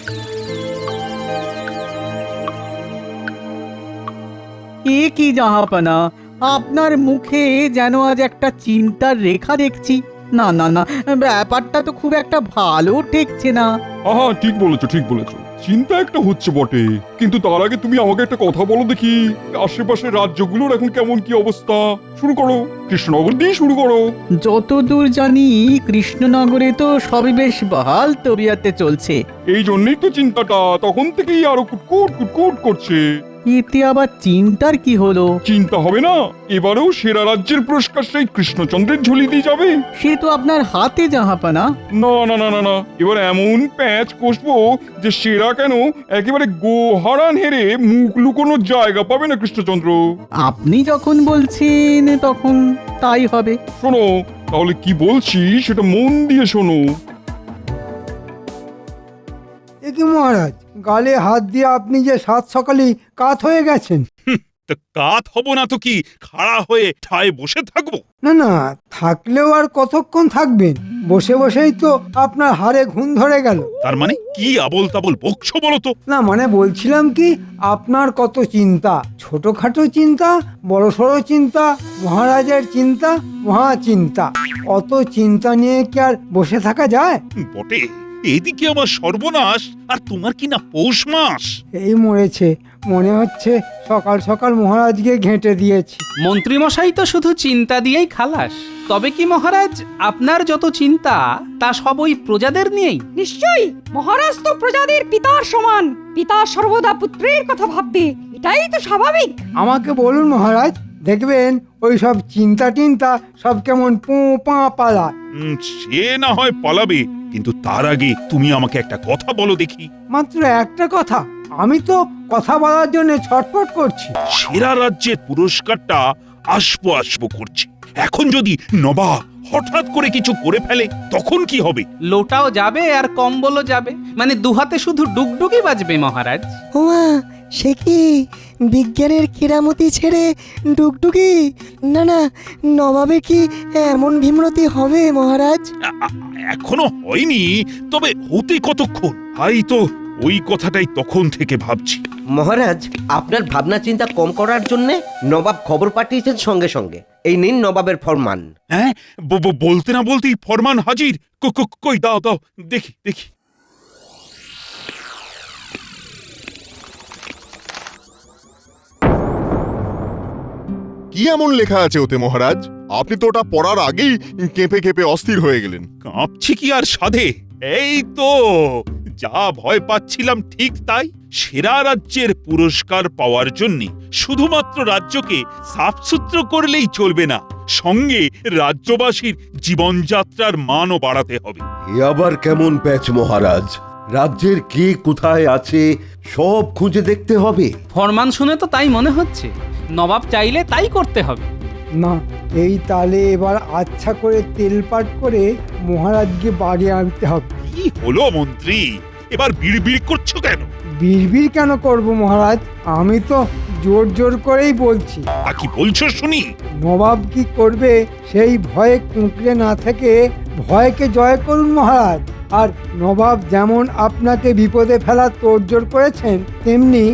এ কি জাহাপানা, আপনার মুখে যেন আজ একটা চিন্তার রেখা দেখছি। না না না, ব্যাপারটা তো খুব একটা ভালো ঠেকছে না। আহা, ঠিক বলেছো, ঠিক বলেছো। চিন্তা একটা হচ্ছে বটে, কিন্তু তার আগে তুমি আমাকে একটা কথা বলো দেখি, আশেপাশের রাজ্যগুলোর এখন কেমন কি অবস্থা? শুরু করো, কৃষ্ণনগর দিয়ে শুরু করো। যতদূর জানি কৃষ্ণনগরে তো সবই বেশ বহাল তবিয়াতে চলছে। এই জন্যই তো চিন্তাটা তখন থেকেই আরো কুটকুট কুটকুট করছে। এতে আবার চিন্তার কি হলো? চিন্তা হবে না, এবারেও সেরা রাজ্যের পুরস্কার সেই কৃষ্ণচন্দ্রের ঝুলি দিয়ে যাবে। সে তো আপনার হাতে জাহাপানা। না না না না না, এবার এমন প্যাঁচ কষবো যে সেরা কেন, একেবারে গোহারান হেরে মুখ লুকোনোর জায়গা পাবে না কৃষ্ণচন্দ্র। আপনি যখন বলছেন তখন তাই হবে। শোনো, তাহলে কি বলছি সেটা মন দিয়ে শোনো। এ কি মহারাজ, গালে হাত দিয়ে আপনি যে সাত সকালেই কাত হয়ে গেছেন। তা কাত হব না তো কি, খাড়া হয়ে ঠায় বসে থাকবো? না না, থাকলেও আর কতক্ষণ থাকবেন? বসে বসেই তো আপনার হাড়ে ঘুম ধরে গেল। তার মানে কি আবল তাবল বকছো বলো তো? না মানে বলছিলাম কি, আপনার কত চিন্তা, ছোটখাটো চিন্তা, বড়সড় চিন্তা, মহারাজের চিন্তা, মহা চিন্তা। অত চিন্তা নিয়ে কি আর বসে থাকা যায়? বটে, এদিকে আমার সর্বনাশ, আর তোমার কি না পৌষ মাস। এই মরেছে, মনে হচ্ছে সকাল সকাল মহারাজকে ঘেঁটে দিয়েছি। মন্ত্রীমশাই তো শুধু চিন্তা দিয়েই খালাস। তবে কি মহারাজ, আপনার যত চিন্তা তা সব ওই প্রজাদের নিয়েই? নিশ্চয়ই, মহারাজ তো প্রজাদের পিতার সমান। পিতা সর্বদা পুত্রের কথা ভাববে, এটাই তো স্বাভাবিক। আমাকে বলুন মহারাজ, দেখবেন ওই সব চিন্তা টিন্তা সব কেমন পো পা পালা। সে না হয় পালাবে, কিন্তু তার আগে তুমি আমাকে একটা কথা বলো দেখি। মাত্র একটা কথা? আমি তো কথা বলার জন্য ছটফট করছি। সেরা রাজ্যের পুরস্কারটা আসবো আসবো করছে, এখন যদি নবাব হঠাৎ করে কিছু করে ফেলে তখন কি হবে? লোটাও যাবে আর কম্বলও যাবে, মানে দুহাতে শুধু ডুগডুগি বাজবে মহারাজ। ওমা, সে কি বিজ্ঞানের কেরামতি ছেড়ে ডুগডুগি? না না, নবাবে কি এমন ভীমরতি হবে মহারাজ? এখনো হয়নি, তবে হতে কতক্ষণ? তাই তো ওই কথাটাই তখন থেকে ভাবছি। মহারাজ, আপনার ভাবনা চিন্তা কম করার জন্য নবাব খবর পাঠিয়েছেন সঙ্গে সঙ্গে। এই নিন নবাবের ফরমান। হ্যাঁ, বলতে না বলতেই ফরমান হাজির। কই দাও দাও দেখি দেখি। কি এমন লেখা আছে ওতে মহারাজ? আপনি তো ওটা পড়ার আগেই কেঁপে কেঁপে অস্থির হয়ে গেলেন। কাঁপছি কি আর সাধে? এই তো যা ভয় পাচ্ছিলাম ঠিক তাই। সেরা রাজ্যের পুরস্কার পাওয়ার জন্য শুধুমাত্র রাজ্যকে সাফসুত্র করলেই চলবে না, সঙ্গে রাজ্যবাসীর জীবনযাত্রার মানও বাড়াতে হবে। এ আবার কেমন প্যাচ মহারাজ? রাজ্যের কে কোথায় আছে সব খুঁজে দেখতে হবে। ফরমান শুনে তো তাই মনে হচ্ছে, নবাব চাইলে তাই করতে হবে। না, এই তালে এবার আচ্ছা করে তেলপাট করে মহারাজকে বাগে আনতে হবে। কি হলো মন্ত্রী, এবার বিড়বিড় করছো কেন? বিড়বিড় কেন করব মহারাজ, আমি তো জোর জোর করেই বলছি। তা কি বলছো শুনি? নবাব কি করবে সেই ভয়ে কুঁকড়ে না থেকে ভয়কে জয় করুন মহারাজ। আর নবাব যেমন আপনাকে বিপদে ফেলার তোড়জোড় করেছেন, তেমনি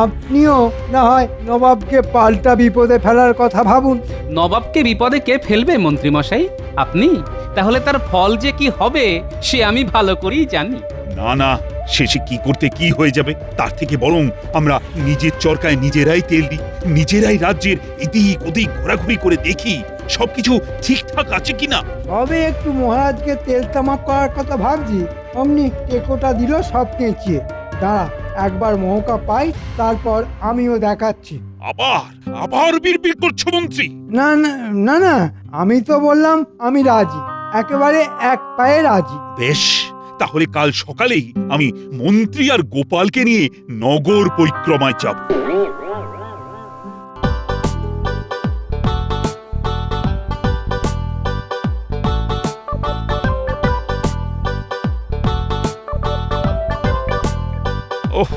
আপনিও না হয় নবাবকে পাল্টা বিপদে ফেলার কথা ভাবুন। নবাবকে বিপদে কে ফেলবে মন্ত্রীমশাই? আপনি? তাহলে তার ফল যে কি হবে সে আমি ভালো করেই জানি। না না, শেষে কি করতে কি হয়ে যাবে, তার থেকে বরং আমরা নিজের চরকায় নিজেরাই তেল দিই, নিজেরাই রাজ্যের এদিক ওদিক ঘোরাঘুরি করে দেখি সবকিছু ঠিকঠাক আছে কিনা। তবে একটু মহারাজকে তেল তামাক করার কথা ভাবছি, অমনি টেকোটা দিল সব কেঁচিয়ে। দাঁড়া, একবার মৌকা পাই, তারপর আমিও দেখাচ্ছি। আবার আবার বিড়বিড় করছো মন্ত্রী? না না না না, আমি তো বললাম আমি রাজি, একেবারে এক পায়ে রাজি। বেশ, তাহলে কাল সকালেই আমি মন্ত্রী আর গোপালকে নিয়ে নগর পরিক্রমায় যাব। ওহ,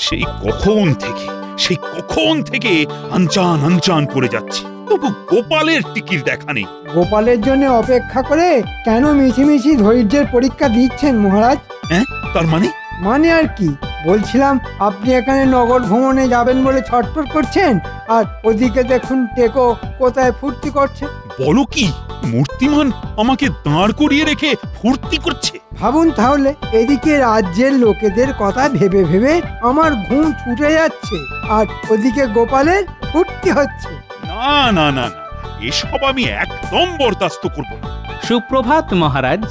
সেই কখন থেকে আনচান আনচান করে যাচ্ছি, তবু গোপালের টিকির দেখা নেই। গোপালের জন্য অপেক্ষা করে কেন মিছিমিছি ধৈর্যের পরীক্ষা দিচ্ছেন মহারাজ? হ্যাঁ, তার মানে মানে আর কি, বলছিলাম আপনি এখানে নগর ভ্রমণে যাবেন বলে ছটফট করছেন, আর ওদিকে দেখুন টেকো কোথায় ফুর্তি করছে। বলো কি, মূর্তিমান আমাকে দাঁড় করিয়ে রেখে ফুর্তি করছে? ভাবুন তাহলে, এদিকে রাজ্যের লোকেদের কথা ভেবে ভেবে আমার ঘুম ছুটে যাচ্ছে, আর ওদিকে গোপালের ফুর্তি হচ্ছে। না না না না, এসব আমি একদম বরদাস্ত করব না। সুপ্রভাত মহারাজ।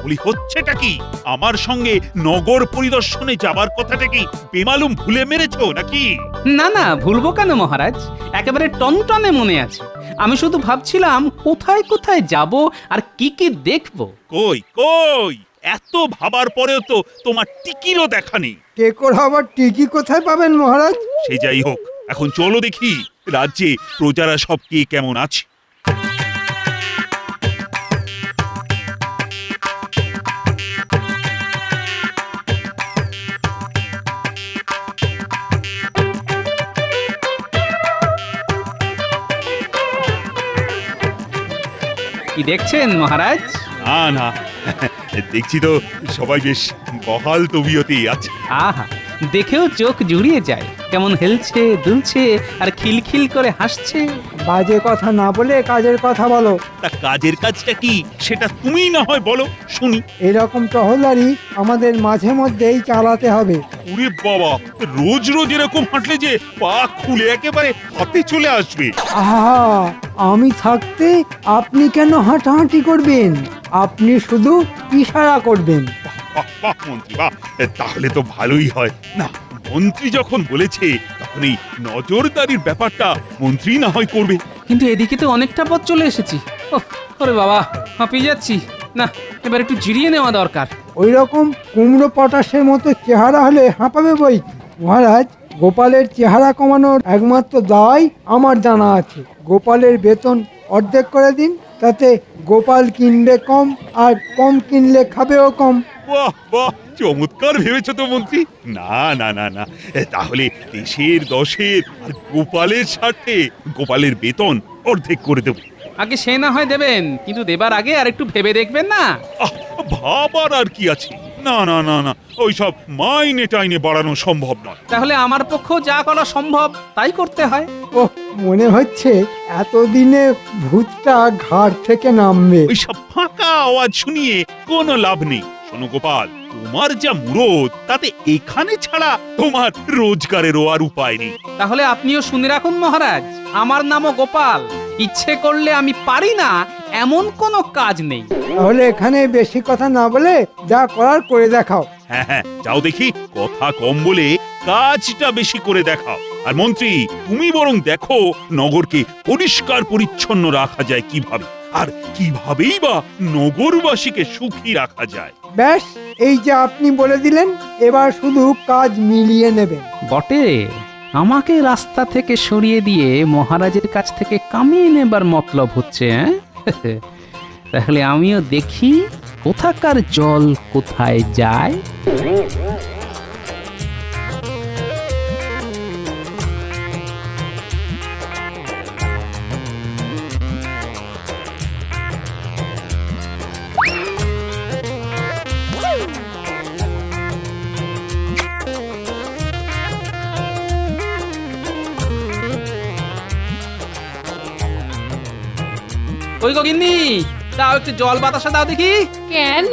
বলি হচ্ছেটা কি? আমার সঙ্গে নগর পরিদর্শনে যাবার কথাটা কি বেমালুম ভুলে মেরেছো নাকি? না না, ভুলবো কেন মহারাজ, একেবারে টনটনে মনে আছে। আমি শুধু ভাবছিলাম কোথায় কোথায় যাব আর কি কি দেখব। কই কই, এত ভাবার পরেও তো তোমার টিকিরও দেখা নেই। টেকোর আবার টিকি কোথায় পাবেন মহারাজ? সে যাই হোক, এখন চলো দেখি রাজ্যে প্রজারা সব কে কেমন আছে। কি দেখছেন মহারাজ? না না, দেখছি তো সবাই বেশ বহাল তবিয়তেই আছে। আহা, দেখেও চোখ জুড়িয়ে যায়, কেমন হেলছে দুলছে আর খিলখিল করে হাসছে। বাজে কথা না বলে কাজের কথা বলো। তা কাজের কাজটা কি সেটা তুমিই না হয় বলো শুনি। এরকম টহলদারি আমাদের মাঝে মধ্যেই চালাতে হবে। ওরে বাবা, রোজ রোজ এরকম হাঁটলে যে পা খুলে একেবারে হাতে চলে আসবে। আহা, আমি থাকতে আপনি কেন হাঁটাহাঁটি করবেন? আপনি শুধু ইশারা করবেন। বাহ বাহ মন্ত্রী বাহ, তাহলে তো ভালোই হয়। না, মন্ত্রী যখন বলেছে তখন এই নজরদারির ব্যাপারটা মন্ত্রী না হয় করবে। কিন্তু এদিকে তো অনেকটা পথ চলে এসেছি। ওহ, ওরে বাবা, হাঁপিয়ে যাচ্ছি। না, এবার একটু জিরিয়ে নেওয়া দরকার। ওই রকম কুমড়ো পটাশের মতো চেহারা হলে হাঁপাবে বই। মহারাজ, গোপালের চেহারা কমানোর একমাত্র দায় আমার জানা আছে। গোপালের বেতন অর্ধেক করে দিন, তাতে গোপাল কিনবে কম, আর কম কিনলে খাবেও কম। বাহ বাহ, চমৎকার ভেবেছো তো মন্ত্রী। না না না না, তাহলে দেশের দশের আর গোপালের স্বার্থে গোপালের বেতন অর্ধেক করে দেব। আগে সে না হয় দেবেন, কিন্তু দেবার আগে আর একটু ভেবে দেখবেন না? আহ, ভাবার আর কি আছে? না না না না, ওইসব মাইনে টাইনে বাড়ানো সম্ভব নয়। তাহলে আমার পক্ষেও যা করা সম্ভব তাই করতে হয়। ওহ, মনে হচ্ছে এতদিনে ভূতটা ঘাট থেকে নামবে। ওইসব ফাঁকা আওয়াজ শুনিয়ে কোনো লাভ নেই। শোনো গোপাল, তোমার যা মুরদ তাতে এখানে ছাড়া তোমার রোজগারেরও আর উপায় নেই। তাহলে আপনিও শুনে রাখুন মহারাজ, আমার নামও গোপাল। ইচ্ছে করলে আমি পারি না এমন কোনো কাজ নেই। তাহলে এখানে বেশি কথা না বলে যা করার করে দেখাও। হ্যাঁ হ্যাঁ, যাও দেখি, কথা কম বলে কাজটা বেশি করে দেখাও। আর মন্ত্রী, তুমি বরং দেখো নগরকে পরিষ্কার পরিচ্ছন্ন রাখা যায় কিভাবে, আর কিভাবেই বা নগরবাসীকে সুখী রাখা যায়। ব্যাস, এই যে আপনি বলে দিলেন, এবার শুধু কাজ মিলিয়ে নেবেন। বটে, আমাকে রাস্তা থেকে সরিয়ে দিয়ে মহারাজের কাছ থেকে কামিয়ে নেবার মতলব হচ্ছে। তাহলে আমিও দেখি কোথাকার জল কোথায় যায়। ওই গগিন্নি, দাও একটু জল বাতাসা দাও দেখি। কেন,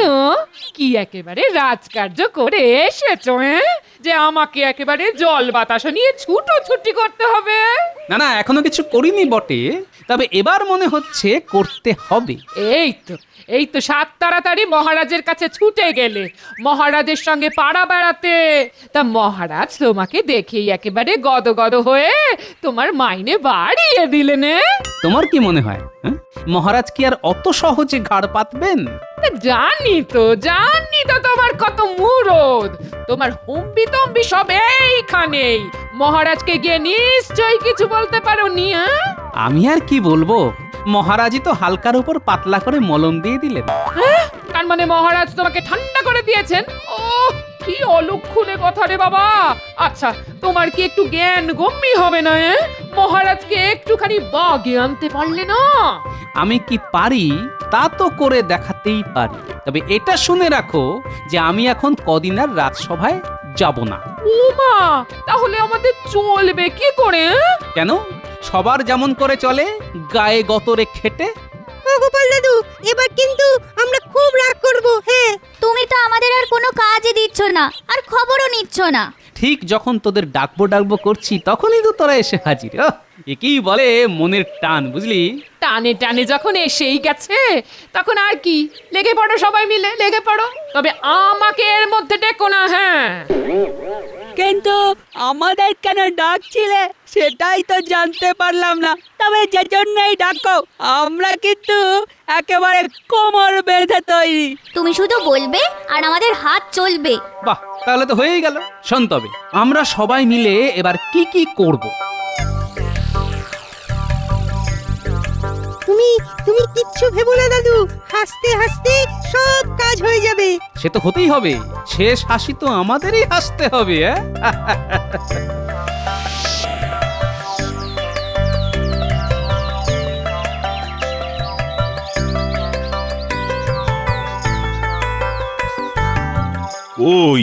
কি একেবারে রাজকার্য করে এসেছো যে আমাকে একেবারে জল বাতাস নিয়ে ছুটোছুটি করতে হবে? না না, এখনো কিছু করিনি বটে, তবে এবার মনে হচ্ছে করতে হবে। এই তো সাত তাড়াতাড়ি মহারাজের কাছে ছুটে গেলে মহারাজের সঙ্গে পাড়া বেড়াতে। তা মহারাজ তোমাকে দেখেই একেবারে গদগদ হয়ে তোমার মাইনে বাড়িয়ে দিলেন। তোমার কি মনে হয় মহারাজ কি আর অত সহজে ঘাড় পাতবেন? জানি তো তোমার কত মুরদ, তোমার হুম্বি তম্বি সব এইখানেই। মহারাজকে গিয়ে নিশ্চয়ই কিছু বলতে পারো নি? আমি আর কি বলবো, মহারাজই তো হালকার উপর পাতলা করে মলম দিয়ে দিলেন। তার মানে মহারাজ তোমাকে ঠান্ডা করে দিয়েছেন? ও কি অলক্ষণে কথা রে বাবা। আচ্ছা, তোমার কি একটু জ্ঞান গম্যি হবে না? মহারাজকে একটুখানি বাগে আনতে পারলে না? আমি কি পারি তা তো করে দেখাতেই পারি। তবে এটা শুনে রাখো যে আমি এখন কদিন আর রাজসভায় যাব না। উমা, তাহলে আমাদের চলবে কি করে? কেন? সবার যেমন করে চলে, গায়ে গতরে খেটে। গোপাল দাদু, এবার কিন্তু আমরা খুব রাগ করব। হ্যাঁ, তুমি তো আমাদের আর কোনো কাজই দিচ্ছ না, আর খবরও নিচ্ছ না। ঠিক যখন তোদের ডাকবো ডাকবো করছি তখনই তো তোরা এসে হাজির। একেই বলে মনের টান, বুঝলি? টানে টানে যখন এসেই গেছে তখন আর কি, লেগে পড়ো সবাই মিলে, লেগে পড়ো। তবে আমাকে এর মধ্যে ডেকো না। হ্যাঁ, কিন্তু আমাদের কেন ডাকছিলে সেটাই তো জানতে পারলাম না। তবে যে জন্যই ডাকো, আমরা কিন্তু একেবারে কোমর বেঁধে তৈরি। তুমি শুধু বলবে আর আমাদের হাত চলবে। বাহ, তাহলে তো হয়েই গেল। শোন, তবে আমরা সবাই মিলে এবার কি কি করব। তুমি কিচ্ছু ভেবো না দাদু, হাসতে হাসতে সব কাজ হয়ে যাবে। সে তো হতেই হবে, শেষ হাসি তো আমাদেরই হাসতে হবে। ওই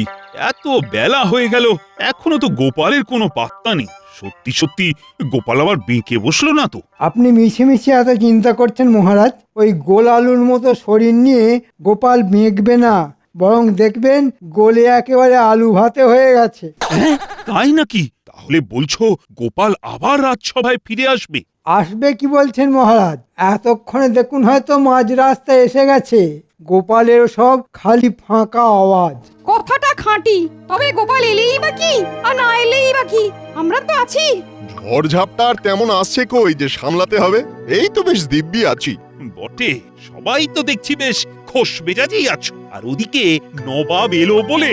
এত বেলা হয়ে গেল, এখনো তো গোপালের কোনো পাত্তা নেই। সত্যি সত্যি গোপাল আবার বেঁকে বসলো না তো? আপনি মিছে মিছে এত চিন্তা করছেন মহারাজ। ওই গোল আলুর মতো শরীর নিয়ে গোপাল মেঘবে না, বরং দেখবেন গোলে একেবারে আলু ভাতে হয়ে গেছে। তাই নাকি? তাহলে বলছো গোপাল আবার রাজসভায় ফিরে আসবে? আসবে কি বলছেন মহারাজ? এতক্ষণে দেখুন হয়তো মাঝ রাস্তায় এসে গেছে। গোপালের সব খালি ফাঁকা আওয়াজ। কথাটা খাঁটি, তবে গোপাল এলেই বা কি আর না এলেই বা কি, আমরা তো আছি। ঝড় ঝাপটা আর তেমন আসছে কই যে সামলাতে হবে? এই তো বেশ দিব্যি আছি। বটে, সবাই তো দেখছি বেশ খোশ মেজাজেই আছো। আর ওদিকে নবাব এলো বলে।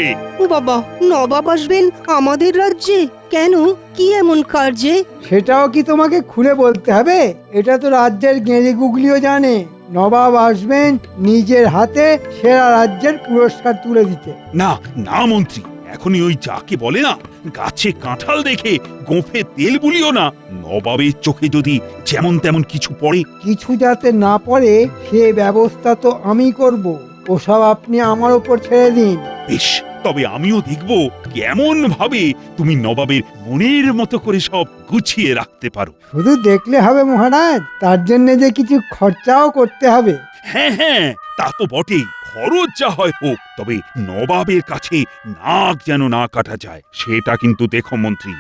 বাবা, নবাব আসবেন আমাদের রাজ্যে? কেন, কি এমন কার্যে? সেটাও কি তোমাকে খুলে বলতে হবে? এটা তো রাজ্যের গেঁড়ি গুগলিও জানে। নবাব আসবেন নিজের হাতে সেরা রাজ্যের পুরস্কার তুলে দিতে। না না মন্ত্রী, এখনই ওই যাকে বলে না, গাছে কাঁঠাল দেখে গোঁফে তেল বুলিও না। নবাবের চোখে যদি যেমন তেমন কিছু পড়ে। কিছু যাতে না পড়ে সে ব্যবস্থা তো আমি করব। ওসব আপনি আমার উপর ছেড়ে দিন। বেশ, তবে আমিও দেখব কেমন ভাবে তুমি নবাবের মনের মতো করে সব গুছিয়ে রাখতে পারো। শুধু দেখলে হবে মহারাজ, তার জন্য যে কিছু খরচাও করতে হবে। হ্যাঁ হ্যাঁ, তা তো বটেই। খরচ যা হয় হোক, তবে নবাবের কাছে নাক যেন না কাটা যায়, সেটা কিন্তু দেখো মন্ত্রী।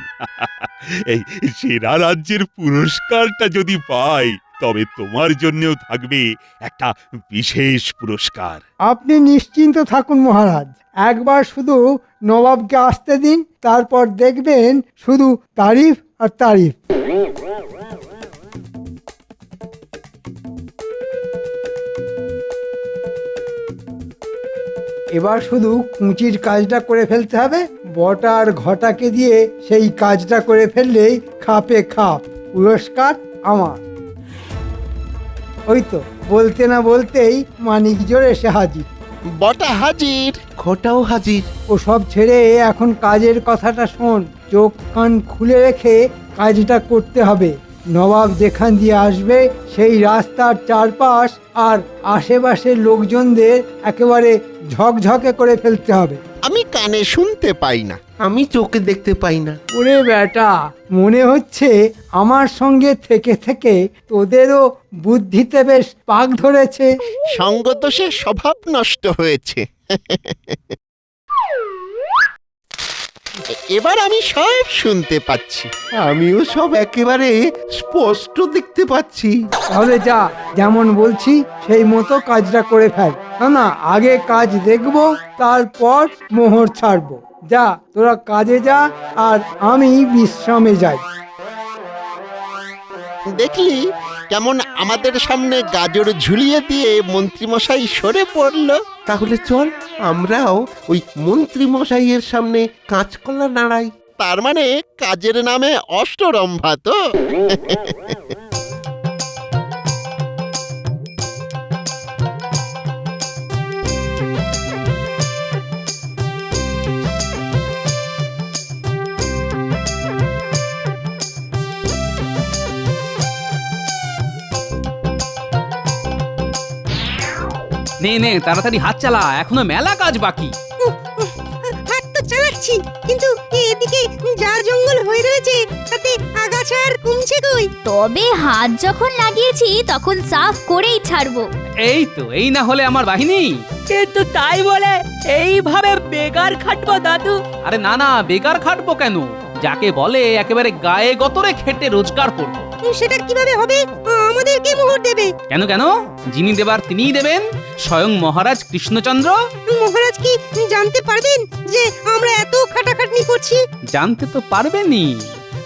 এই সেরা রাজ্যের পুরস্কারটা যদি পাই, তবে তোমার জন্যও থাকবে একটা বিশেষ পুরস্কার। আপনি নিশ্চিন্ত থাকুন মহারাজ, একবার শুধু নবাবকে আসতে দিন, তারপর দেখবেন শুধু তারিফ আর তারিফ। এবার শুধু কুঁচির কাজটা করে ফেলতে হবে। বটা আর ঘটাকে দিয়ে সেই কাজটা করে ফেললেই খাপে খাপ পুরস্কার আমার। ওই তো বলতে না বলতেই মানিক জোর এসে হাজির। বটা হাজির, ঘটাও হাজির। ও সব ছেড়ে এখন কাজের কথাটা শোন। চোখ কান খুলে রেখে কাজটা করতে হবে। নবাব যেখান দিয়ে আসবে সেই রাস্তার চারপাশ আর আশেপাশের লোকজনদের একেবারে ঝকঝকে করে ফেলতে হবে। আমি কানে শুনতে পাই না। আমি চোখে দেখতে পাই না। ওরে বেটা, মনে হচ্ছে আমার সঙ্গে থেকে থেকে তোদেরও বুদ্ধিতে বেশ পাক ধরেছে। সঙ্গদোষে স্বভাব নষ্ট হয়েছে। এবার আমি সব শুনতে পাচ্ছি। আমিও সব একেবারে স্পষ্ট দেখতে পাচ্ছি। তাহলে যা, যেমন বলছি সেই মতো কাজটা করে ফেল। না না, আগে কাজ দেখবো, তারপর মোহর ছাড়বো। যা, তোরা কাজে যা, আর আমি বিশ্রামে যাই। দেখলি কেমন আমাদের সামনে গাজর ঝুলিয়ে দিয়ে মন্ত্রীমশাই সরে পড়ল। তাহলে চল আমরাও ওই মন্ত্রী মশাইয়ের সামনে কাঁচকলা নাড়াই। তার মানে কাজের নামে অষ্টরম্ভা তো? নে নে তাড়াতাড়ি হাত চালা, এখনো মেলা কাজ বাকি। হাত তো চালাচ্ছি, কিন্তু এদিকে যা জঙ্গল হয়ে রয়েছে তাতে আগাছা আর কমছে কই। তবে হাত যখন লাগিয়েছি তখন সাফ করেই ছাড়বো। এই তো, এই না হলে আমার বাহিনী। কিন্তু তাই বলে এইভাবে বেকার খাটবো দাদু? আরে না না, বেকার খাটবো কেন? যাকে বলে একেবারে গায়ে গতরে খেটে রোজগার করবো। সেটা কিভাবে হবে? আমাদের কে মোহর দেবে? কেন কেন, যিনি দেবার তিনিই দেবেন, স্বয়ং মহারাজ কৃষ্ণচন্দ্র। মহারাজ কি জানতে পারবেন যে আমরা এত খাটাখাটনি করছি? জানতে তো পারবেনই,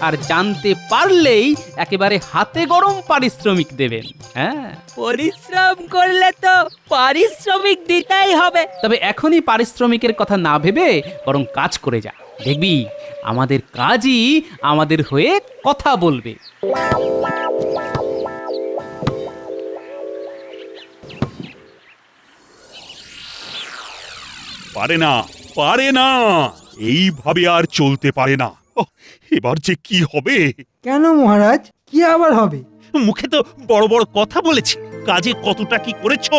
আর জানতে পারলেই একেবারে হাতে গরম পারিশ্রমিক দেবেন। হ্যাঁ, পরিশ্রম করলে তো পারিশ্রমিক দিতেই হবে। তবে এখনই পারিশ্রমিকের কথা না ভেবে বরং কাজ করে যা, দেখবি আমাদের কাজই আমাদের হয়ে কথা বলবে। পারে না, পারে না, এইভাবে আর চলতে পারে না। ওহ, এবার যে কি হবে? কেন মহারাজ, কি আবার হবে? মুখে তো বড় বড় কথা বলেছি, কাজে কতটা কি করেছো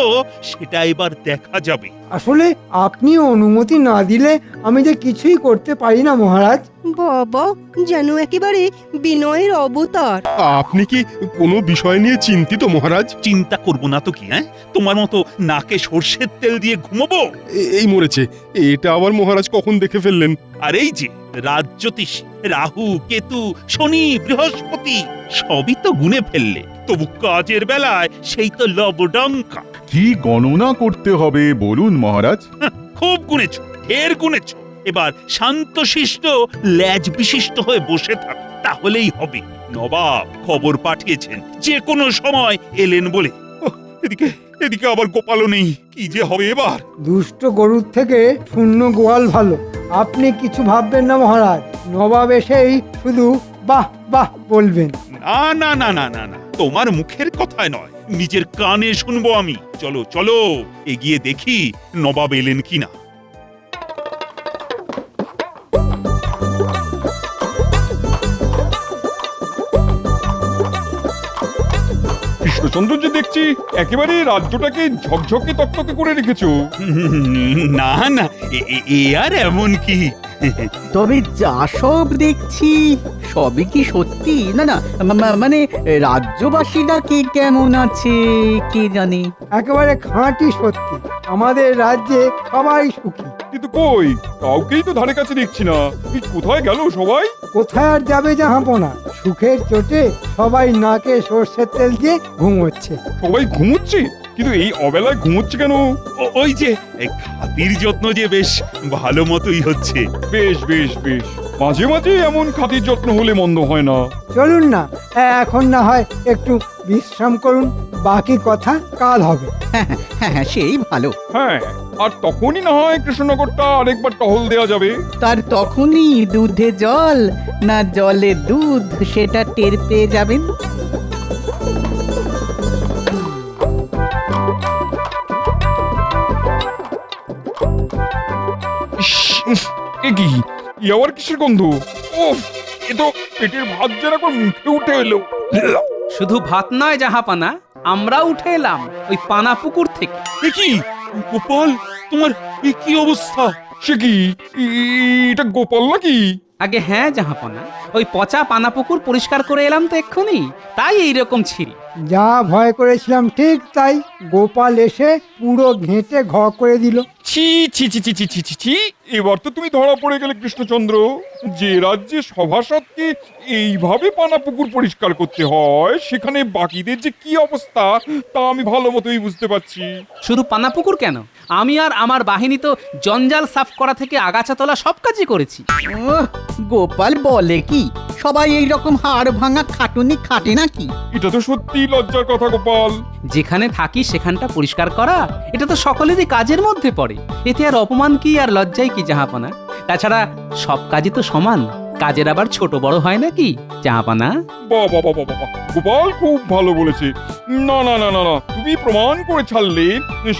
সেটা এবার দেখা যাবে। আসলে আপনি অনুমতি না দিলে আমি যে কিছুই করতে পারি না মহারাজ। বাবা যেন একেবারে বিনয়ের অবতার। আপনি কি কোনো বিষয় নিয়ে চিন্তিত মহারাজ? চিন্তা করবো না তো কি? হ্যাঁ, তোমার মতো নাকে সর্ষের তেল দিয়ে ঘুমোবো? এই মরেছে, এটা আবার মহারাজ কখন দেখে ফেললেন? আর এই যে রাজ্যোতিষ রাহু, কেতু, শনি, বৃহস্পতি সবই তো গুনে ফেললে, তবু কাজের বেলায় সেই তো লবডঙ্কা। কি গণনা করতে হবে বলুন মহারাজ? খুব গুনেছ, ঢের গুনেছ। এবার শান্তশিষ্ট ল্যাজ বিশিষ্ট হয়ে বসে থাক, তাহলেই হবে। নবাব খবর পাঠিয়েছেন যে কোনো সময় এলেন বলে। ওহ, এদিকে এদিকে আবার গোপালও নেই, কি যে হবে এবার? দুষ্ট গরুর থেকে শূন্য গোয়াল ভালো। আপনি কিছু ভাববেন না মহারাজ, নবাব এসেই শুধু বাহ বাহ বলবেন। না না না না না না, তোমার মুখের কথায় নয়, নিজের কানে শুনবো আমি। চলো চলো, এগিয়ে দেখি নবাব এলেন কিনা। কৃষ্ণচন্দ্র যে দেখছি একেবারে রাজ্যটাকে ঝকঝকে তকতকে করে রেখেছো। না না, এ আর এমন কি? তবে যা সব দেখছি সবই কি সত্যি? না না, মানে রাজ্যবাসীরা কি কেমন আছে কে জানে। একেবারে খাঁটি সত্যি, আমাদের রাজ্যে সবাই সুখী। কিন্তু কই, কাউকেই তো ধারে কাছে দেখছি না। এই কোথায় গেল সবাই? কোথায় আর যাবে জাহাপনা? সুখের চোটে সবাই নাকে সর্ষের তেল দিয়ে ঘুমোচ্ছে। সবাই ঘুমোচ্ছে? কিন্তু এই অবেলায় ঘুমোচ্ছে কেন? ওই যে খাতির যত্ন যে বেশ ভালো মতোই হচ্ছে। বেশ বেশ বেশ, মাঝে মাঝে এমন খাতির যত্ন হলে মন্দ হয় না। চলুন না, এখন না হয় একটু বিশ্রাম করুন, বাকি কথা কাল হবে। হ্যাঁ হ্যাঁ, সেই ভালো। হ্যাঁ, আর তখনই না হয় কৃষ্ণনগরটা আরেকবার টহল দেওয়া যাবে। তার তখনই দুধে জল না জলে দুধ সেটা টের পেয়ে যাবেন। এ কি, ই আবার কিসের গন্ধ? ওফ, এ তো পেটের ভাত যেন একবার মুখে উঠে এলো। শুধু ভাত নয় জাহাপানা, আমরা উঠে এলাম ওই পানা পুকুর থেকে। এ কি গোপাল, তোমার এ কি অবস্থা? সে কি, এটা গোপাল নাকি? আগে হ্যাঁ জাহাপানা, ওই পচা পানা পুকুর পরিষ্কার করে এলাম তো এক্ষুনি, তাই এইরকম ছিঁড়ি। যা ভয় করেছিলাম ঠিক তাই, গোপাল এসে পুরো ঘেঁটে ঘ করে দিল। ছি ছি ছি ছি ছি ছি ছি ছি, এবার তো তুমি ধরা পড়ে গেলে কৃষ্ণচন্দ্র। যে রাজ্যে সভাসদকে এইভাবে পানা পুকুর পরিষ্কার করতে হয়, সেখানে বাকিদের যে কি অবস্থা তা আমি ভালো মতোই বুঝতে পারছি। শুধু পানা পুকুর কেন, আমি আর আমার বাহিনী তো জঞ্জাল সাফ করা থেকে আগাছা তোলা সব কাজই করেছি। ওহ, গোপাল বলে কি? সবাই এই রকম হাড় ভাঙা খাটুনি খাটে নাকি? এটা তো সত্যি লজ্জার কথা গোপাল। যেখানে থাকি সেখানটা পরিষ্কার করা, এটা তো সকলেরই কাজের মধ্যে পড়ে। এতে আর অপমান কি আর লজ্জাই কি জাহাপানা? তাছাড়া সব কাজই তো সমান, কাজের আবার ছোট বড় হয় নাকি জাহাপানা? বাবা বাবা বাবা, গোপাল খুব ভালো বলেছে। না না না না না, তুমি প্রমাণ করে ছাড়লে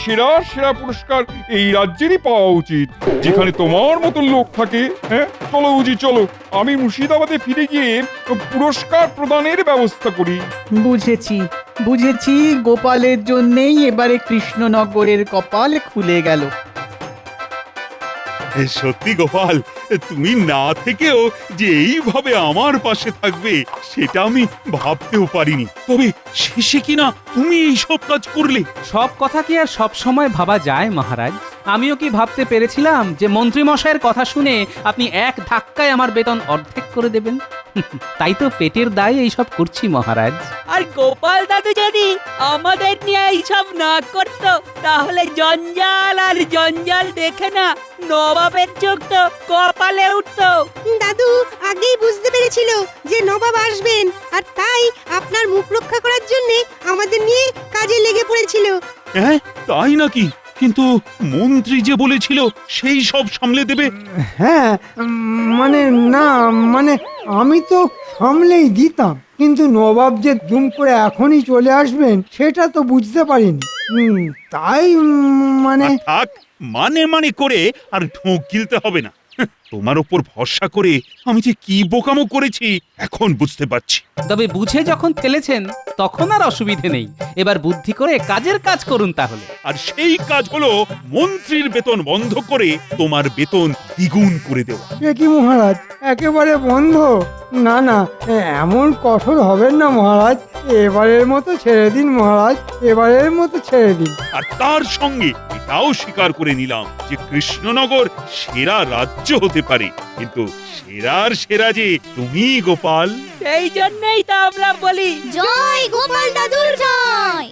সেরা সেরা পুরস্কার এই রাজ্যেরই পাওয়া উচিত, যেখানে তোমার মতন লোক থাকে। হ্যাঁ, চলো বুঝি, চলো আমি মুর্শিদাবাদে ফিরে গিয়ে পুরস্কার প্রদানের ব্যবস্থা করি। বুঝেছি। বুঝেছি গোপালের জন্যেই এবারে কৃষ্ণনগরের কপাল খুলে গেল। সত্যি গোপাল, তুমি না থেকেও যে এইভাবে আমার পাশে থাকবে সেটা আমি ভাবতেও পারিনি। তবে শেষে কিনা তুমি এই সব কাজ করলে। সব কথা কি আর সব সময় ভাবা যায় মহারাজ? আমিও কি ভাবতে পেরেছিলাম যে মন্ত্রী মশাইয়ের কথা শুনে আপনি এক ধাক্কায় আমার বেতন অর্ধেক করে দেবেন? তাই তো পেটের দায়ে এইসব করছি মহারাজ। আর গোপাল দাদু যদি আমাদের নিয়ে এইসব না করতো তাহলে জঞ্জাল আর জঞ্জাল দেখে না নবাবের চোখ তো কপালে উঠতো। দাদু আগেই বুঝতে পেরেছিল যে নবাব আসবেন, আর তাই আপনার মুখ রক্ষা করার জন্য আমাদের নিয়ে কাজে লেগে পড়েছিল। হ্যাঁ, তাই নাকি? কিন্তু মন্ত্রী যে বলেছিল সেই সব সামলে দেবে। হ্যাঁ, মানে আমি তো সামলেই দিতাম, কিন্তু নবাব যে দুম করে এখনই চলে আসবেন সেটা তো বুঝতে পারিনি। তাই মানে থাক, মানে করে আর ঢোক গিলতে হবে না। তোমার ওপর ভরসা করে আমি যে কি বোকামো করেছি এখন বুঝতে পারছি। তবে বুঝে যখন ফেলেছেন তখন আর অসুবিধে নেই। এবার বুদ্ধি করে কাজের কাজ করুন তাহলে। আর সেই কাজ হলো মন্ত্রীর বেতন বন্ধ করে তোমার বেতন দ্বিগুণ করে দেওয়া। এ কি মহারাজ, একেবারে বন্ধ? না না, এমন কঠোর হবেন না মহারাজ। এবারের মতো ছেড়ে দিন মহারাজ, এবারের মতো ছেড়ে দিন। আর তার সঙ্গে এটাও স্বীকার করে নিলাম যে কৃষ্ণনগর সেরা রাজ্য হতে পারে, কিন্তু সেরার সেরা যে তুমি গোপাল। সেই জন্যই তো আমরা বলি জয় গোপাল দাদুর জয়।